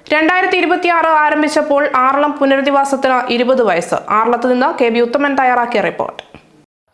2026 ആരംഭിച്ചപ്പോൾ ആറളം പുനരധിവാസത്തിന് 20 വയസ്സ്. ആറളത്ത് നിന്ന് കെ.ബി. ഉത്തമൻ തയ്യാറാക്കിയ റിപ്പോർട്ട്.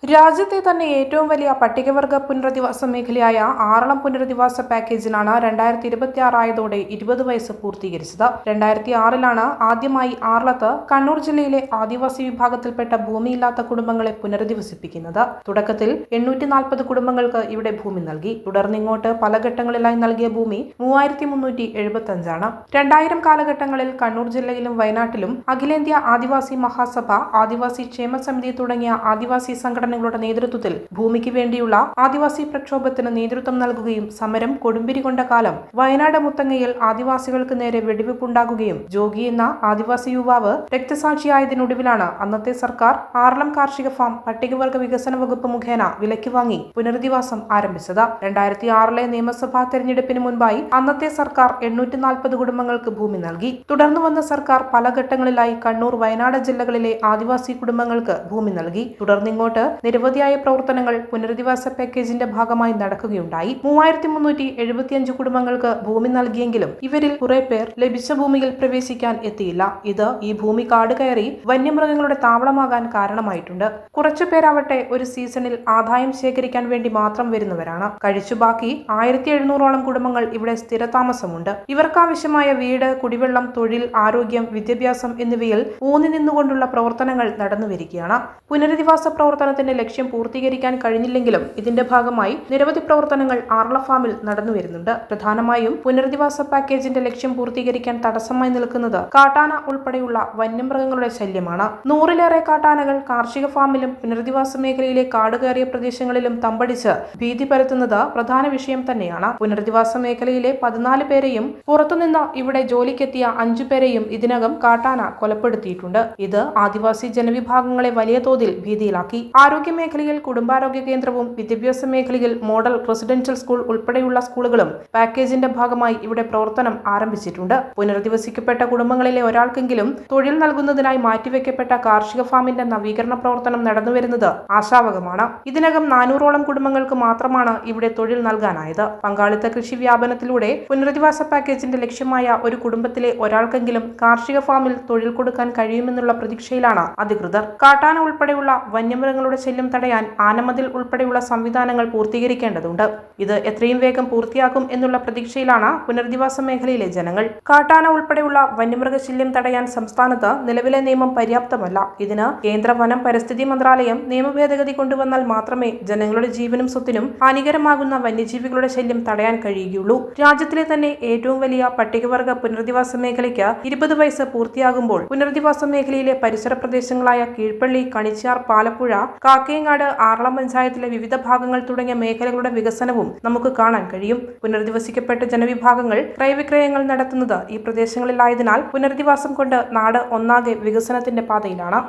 രാജ്യത്തെ തന്നെ ഏറ്റവും വലിയ പട്ടികവർഗ പുനരധിവാസ മേഖലയായ ആറളം പുനരധിവാസ പാക്കേജിനാണ് 2026 ആയതോടെ 20 വയസ്സ് പൂർത്തീകരിച്ചത്. 2006-ലാണ് ആദ്യമായി ആറളത്ത് കണ്ണൂർ ജില്ലയിലെ ആദിവാസി വിഭാഗത്തിൽപ്പെട്ട ഭൂമിയില്ലാത്ത കുടുംബങ്ങളെ പുനരധിവസിപ്പിക്കുന്നത്. തുടക്കത്തിൽ 840 കുടുംബങ്ങൾക്ക് ഇവിടെ ഭൂമി നൽകി. തുടർന്നിങ്ങോട്ട് പല ഘട്ടങ്ങളിലായി നൽകിയ ഭൂമി 3375 ആണ്. 2000 കാലഘട്ടങ്ങളിൽ കണ്ണൂർ ജില്ലയിലും വയനാട്ടിലും അഖിലേന്ത്യാ ആദിവാസി മഹാസഭ, ആദിവാസി ക്ഷേമ സമിതി തുടങ്ങിയ ആദിവാസി സംഘടനകളുടെ നേതൃത്വത്തിൽ ഭൂമിക്ക് വേണ്ടിയുള്ള ആദിവാസി പ്രക്ഷോഭത്തിന് നേതൃത്വം നൽകുകയും സമരം കൊടുമ്പിരി കൊണ്ട കാലം വയനാട് മുത്തങ്ങയിൽ ആദിവാസികൾക്ക് നേരെ വെടിവെപ്പുണ്ടാകുകയും ജോഗി എന്ന ആദിവാസി യുവാവ് രക്തസാക്ഷിയായതിനൊടുവിലാണ് അന്നത്തെ സർക്കാർ ആറളം കാർഷിക ഫാം പട്ടികവർഗ വികസന വകുപ്പ് മുഖേന വിലയ്ക്ക് വാങ്ങി പുനരധിവാസം ആരംഭിച്ചത്. 2006-ലെ നിയമസഭാ തെരഞ്ഞെടുപ്പിന് മുൻപായി അന്നത്തെ സർക്കാർ 840 കുടുംബങ്ങൾക്ക് ഭൂമി നൽകി. തുടർന്നു വന്ന സർക്കാർ പല ഘട്ടങ്ങളിലായി കണ്ണൂർ, വയനാട് ജില്ലകളിലെ ആദിവാസി കുടുംബങ്ങൾക്ക് ഭൂമി നൽകി. തുടർന്നിങ്ങോട്ട് നിരവധിയായ പ്രവർത്തനങ്ങൾ പുനരധിവാസ പാക്കേജിന്റെ ഭാഗമായി നടക്കുകയുണ്ടായി. 3375 കുടുംബങ്ങൾക്ക് ഭൂമി നൽകിയെങ്കിലും ഇവരിൽ കുറെ പേർ ലഭിച്ച ഭൂമിയിൽ പ്രവേശിക്കാൻ എത്തിയില്ല. ഇത് ഈ ഭൂമി കാട് കയറി വന്യമൃഗങ്ങളുടെ താവളമാകാൻ കാരണമായിട്ടുണ്ട്. കുറച്ചു പേരാവട്ടെ ഒരു സീസണിൽ ആദായം ശേഖരിക്കാൻ വേണ്ടി മാത്രം വരുന്നവരാണ്. കഴിച്ചു ബാക്കി 1700ഓളം കുടുംബങ്ങൾ ഇവിടെ സ്ഥിരതാമസമുണ്ട്. ഇവർക്കാവശ്യമായ വീട്, കുടിവെള്ളം, തൊഴിൽ, ആരോഗ്യം, വിദ്യാഭ്യാസം എന്നിവയിൽ ഊന്നി നിന്നുകൊണ്ടുള്ള പ്രവർത്തനങ്ങൾ നടന്നുവരികയാണ്. പുനരധിവാസ പ്രവർത്തനത്തിന്റെ ലക്ഷ്യം പൂർത്തീകരിക്കാൻ കഴിഞ്ഞില്ലെങ്കിലും ഇതിന്റെ ഭാഗമായി നിരവധി പ്രവർത്തനങ്ങൾ ആറള ഫാമിൽ നടന്നുവരുന്നുണ്ട്. പ്രധാനമായും പുനരധിവാസ പാക്കേജിന്റെ ലക്ഷ്യം പൂർത്തീകരിക്കാൻ തടസ്സമായി നിൽക്കുന്നത് കാട്ടാന ഉൾപ്പെടെയുള്ള വന്യമൃഗങ്ങളുടെ ശല്യമാണ്. 100-ലേറെ കാട്ടാനകൾ കാർഷിക ഫാമിലും പുനരധിവാസ മേഖലയിലെ കാട് കയറിയ പ്രദേശങ്ങളിലും തമ്പടിച്ച് ഭീതി പരത്തുന്നത് പ്രധാന വിഷയം തന്നെയാണ്. പുനരധിവാസ മേഖലയിലെ 14 പേരെയും പുറത്തുനിന്ന് ഇവിടെ ജോലിക്കെത്തിയ 5 പേരെയും ഇതിനകം കാട്ടാന കൊലപ്പെടുത്തിയിട്ടുണ്ട്. ഇത് ആദിവാസി ജനവിഭാഗങ്ങളെ വലിയ തോതിൽ ഭീതിയിലാക്കി. ആരോഗ്യ മേഖലയിൽ കുടുംബാരോഗ്യ കേന്ദ്രവും വിദ്യാഭ്യാസ മേഖലയിൽ മോഡൽ റെസിഡൻഷ്യൽ സ്കൂൾ ഉൾപ്പെടെയുള്ള സ്കൂളുകളും പാക്കേജിന്റെ ഭാഗമായി ഇവിടെ പ്രവർത്തനം ആരംഭിച്ചിട്ടുണ്ട്. പുനരധിവസിക്കപ്പെട്ട കുടുംബങ്ങളിലെ ഒരാൾക്കെങ്കിലും തൊഴിൽ നൽകുന്നതിനായി മാറ്റിവെക്കപ്പെട്ട കാർഷിക ഫാമിന്റെ നവീകരണ പ്രവർത്തനം നടന്നുവരുന്നത് ആശാവഹമാണ്. ഇതിനകം 400ഓളം കുടുംബങ്ങൾക്ക് മാത്രമാണ് ഇവിടെ തൊഴിൽ നൽകാനായത്. പങ്കാളിത്ത കൃഷി വ്യാപനത്തിലൂടെ പുനരധിവാസ പാക്കേജിന്റെ ലക്ഷ്യമായ ഒരു കുടുംബത്തിലെ ഒരാൾക്കെങ്കിലും കാർഷിക ഫാമിൽ തൊഴിൽ കൊടുക്കാൻ കഴിയുമെന്നുള്ള പ്രതീക്ഷയിലാണ് അധികൃതർ. കാട്ടാന ഉൾപ്പെടെയുള്ള വന്യമൃഗങ്ങളുടെ ശല്യം തടയാൻ ആനമതിൽ ഉൾപ്പെടെയുള്ള സംവിധാനങ്ങൾ പൂർത്തീകരിക്കേണ്ടതുണ്ട്. ഇത് എത്രയും വേഗം പൂർത്തിയാക്കും എന്നുള്ള പ്രതീക്ഷയിലാണ് പുനരധിവാസ മേഖലയിലെ ജനങ്ങൾ. കാട്ടാന ഉൾപ്പെടെയുള്ള വന്യമൃഗശല്യം തടയാൻ സംസ്ഥാനത്ത് നിലവിലെ നിയമം പര്യാപ്തമല്ല. ഇതിന് കേന്ദ്ര വനം പരിസ്ഥിതി മന്ത്രാലയം നിയമഭേദഗതി കൊണ്ടുവന്നാൽ മാത്രമേ ജനങ്ങളുടെ ജീവനും സ്വത്തിനും ഹാനികരമാകുന്ന വന്യജീവികളുടെ ശല്യം തടയാൻ കഴിയുകയുള്ളൂ. രാജ്യത്തിലെ തന്നെ ഏറ്റവും വലിയ പട്ടികവർഗ പുനരധിവാസ മേഖലയ്ക്ക് 20 വയസ്സ് പൂർത്തിയാകുമ്പോൾ പുനരധിവാസ മേഖലയിലെ പരിസര പ്രദേശങ്ങളായ കീഴ്പള്ളി, കണിച്ചാർ, പാലപ്പുഴ, കാക്കയങ്ങാട്, ആറളം പഞ്ചായത്തിലെ വിവിധ ഭാഗങ്ങൾ തുടങ്ങിയ മേഖലകളുടെ വികസനവും നമുക്ക് കാണാൻ കഴിയും. പുനരധിവസിക്കപ്പെട്ട ജനവിഭാഗങ്ങൾ ക്രയവിക്രയങ്ങൾ നടത്തുന്നത് ഈ പ്രദേശങ്ങളിലായതിനാൽ പുനരധിവാസം കൊണ്ട് നാട് ഒന്നാകെ വികസനത്തിന്റെ പാതയിലാണ്.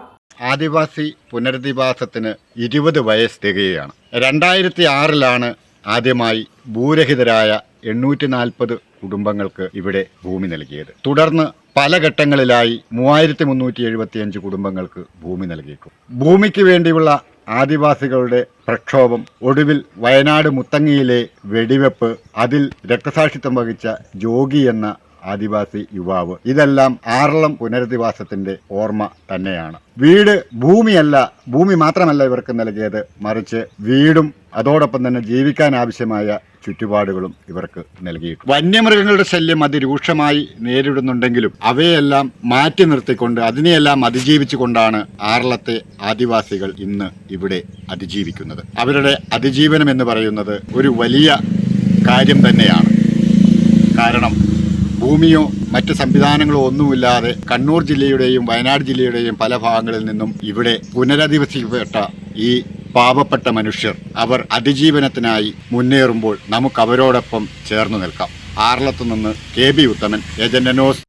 ആദിവാസി പുനരധിവാസത്തിന് 20 വയസ്സ് തികയുകയാണ്. 2006-ലാണ് ആദ്യമായി ഭൂരഹിതരായ 840 കുടുംബങ്ങൾക്ക് ഇവിടെ ഭൂമി നൽകിയത്. തുടർന്ന് പല ഘട്ടങ്ങളിലായി 3375 കുടുംബങ്ങൾക്ക് ഭൂമി നൽകിയേക്കും. ഭൂമിക്ക് വേണ്ടിയുള്ള ആദിവാസികളുടെ പ്രക്ഷോഭം, ഒടുവിൽ വയനാട് മുത്തങ്ങയിലെ വെടിവെപ്പ്, അതിൽ രക്തസാക്ഷിത്വം വഹിച്ച ജോഗി എന്ന ആദിവാസി യുവാവ്, ഇതെല്ലാം ആറളം പുനരധിവാസത്തിന്റെ ഓർമ്മ തന്നെയാണ്. വീട്, ഭൂമി മാത്രമല്ല ഇവർക്ക് നൽകിയത്, മറിച്ച് വീടും അതോടൊപ്പം തന്നെ ജീവിക്കാൻ ആവശ്യമായ ചുറ്റുപാടുകളും ഇവർക്ക് നൽകിയിട്ടുണ്ട്. വന്യമൃഗങ്ങളുടെ ശല്യം അതിരൂക്ഷമായി നേരിടുന്നുണ്ടെങ്കിലും അവയെല്ലാം മാറ്റി നിർത്തിക്കൊണ്ട്, അതിനെയെല്ലാം അതിജീവിച്ചുകൊണ്ടാണ് ആറളത്തെ ആദിവാസികൾ ഇന്ന് ഇവിടെ അതിജീവിക്കുന്നത്. അവരുടെ അതിജീവനം എന്ന് പറയുന്നത് ഒരു വലിയ കാര്യം തന്നെയാണ്. കാരണം ഭൂമിയോ മറ്റ് സംവിധാനങ്ങളോ ഒന്നുമില്ലാതെ കണ്ണൂർ ജില്ലയുടെയും വയനാട് ജില്ലയുടെയും പല ഭാഗങ്ങളിൽ നിന്നും ഇവിടെ പുനരധിവസിക്കപ്പെട്ട ഈ പാവപ്പെട്ട മനുഷ്യർ, അവർ അതിജീവനത്തിനായി മുന്നേറുമ്പോൾ നമുക്ക് അവരോടൊപ്പം ചേർന്ന് നിൽക്കാം. ആറളത്തു നിന്ന് കെ.ബി. ഉത്തമൻ, ഏജന്റ് ന്യൂസ്.